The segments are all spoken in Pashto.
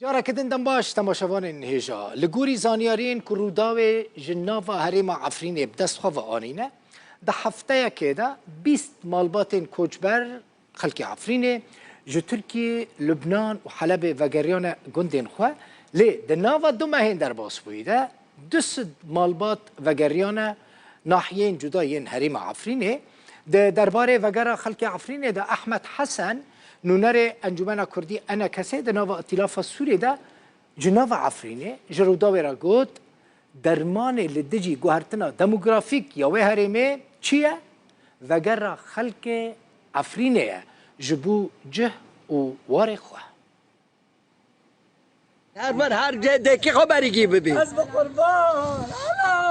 جارا کدن دم باش تماشاوان هجا لگوری زانیارین که روداو جناوا هریما عفرین بدست خواه آنینه ده هفته که ده 20 مالبات کوچبر خلق عفرینه جو ترکیه لبنان و حلب و گریان گندین خواه لی ده ناوا دو مهین در باس بویده 200 مالبات و گریان ناحیین جدایین هریما عفرینه ده درباره وگرا خلق عفرینه ده احمد حسن نونر انجمن کردی انا کسی ده ناوا ائتلاف سوریه ده جناوا عفرینه جروداوی را گوت درمان لدجی گوهرتنا دموگرافیک یا هریمه چیه؟ وگرا خلق عفرینه جبو جه و وار خواه هر دکی خبری گی ببین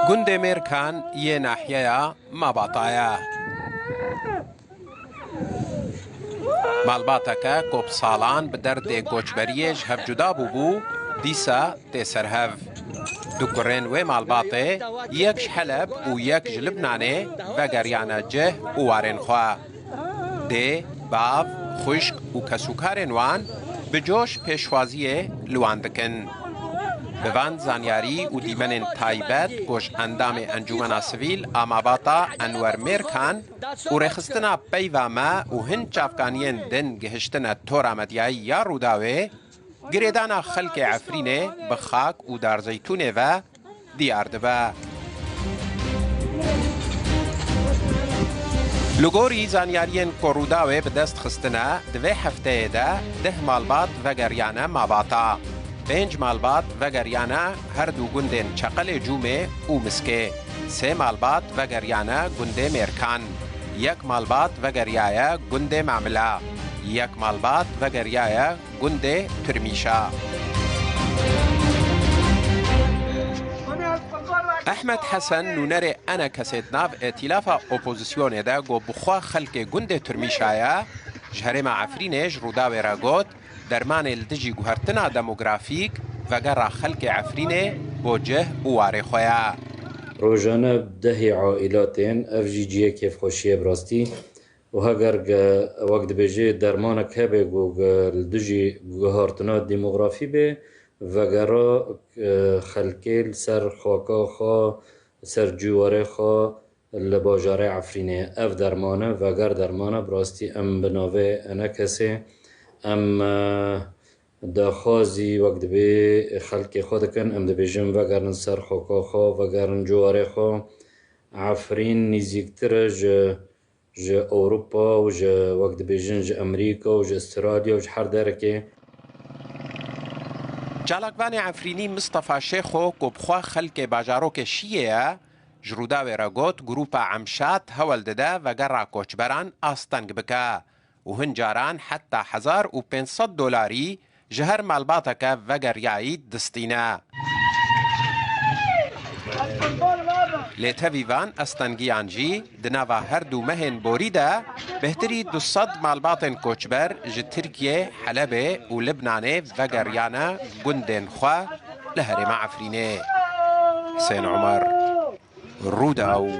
گند میرکان یه ناحیه ماباطایا مالباتکا کوب سالان به درد گوچبریش هف جدا بو دیسا تسر هف دو کرن و مالباته یک حلب و یک لبنانه و گریانه جه و وارن خواه ده باف خشک و کسوکارن وان به جوش پیشوازی لوان دکن بوان زانیاری و دیمن تایبت گوش اندام انجمن سویل آماباتا انور میرکان و رخستنا پیواما و هن چافکانین دن گهشتنا تورا مدیایی یا روداوه گریدانا خلق عفرینه بخاک و دار زیتونه و دیاردوه لگوری زانیارین که روداوه به دست خستنا دوه هفته ده مالبات و گریانه ماباتا 5 مالبات و گریانه هر دو گندن چقل جومه و مسکه 3 مالبات و گریانه گنده میرکان 1 مالبات و گریایه گنده معمله 1 مالبات و گریایه گنده ترمیشا احمد حسن نونر انا کسید ناف ائتلاف اپوزیسیون ده گو بخوا خلق گنده ترمیشایا جهرم عفرینش روداوی را گوت درمان الدجی گوهرتنا دموگرافیک و گر خلق عفرینه بوجه و واره خویا روزانه ده عائلاتین افجیجیه کیف خوشیه براستی و هگر وقت بجه درمان که بگو الدجی گوهرتنا دموگرافی به و گر خلقی سر خاکا خوا سر جواره خوا لباجاره عفرینه اف درمانه و گر درمانه براستی ام بناوه انا کسی ام داخازی وقت به خلق خود کن ام دبیجم و گرن سر خوکا خو و گرن جواره خو عفرین نزیکتر ج اروپا و ج وقت بیجن ج امریکا و ج استرالیا و ج هر درکه جالکوان عفرینی مصطفى شیخو کبخوا خلق باجاروک شیعه جرودا و راگوت گروپا عمشات هول دده و گرا کوچبران آستنگ بکه و هنجاران حتی $1,500 جهر مالباتك وگریایی دستینا لیتویوان استنگیان جی دناوا هر دو مهن بوریده بهتری 200 مالبات کوچبر ج ترکیه حلب و لبنانه وگریانه گندن خواه لهرم عفرینه حسین عمر روداو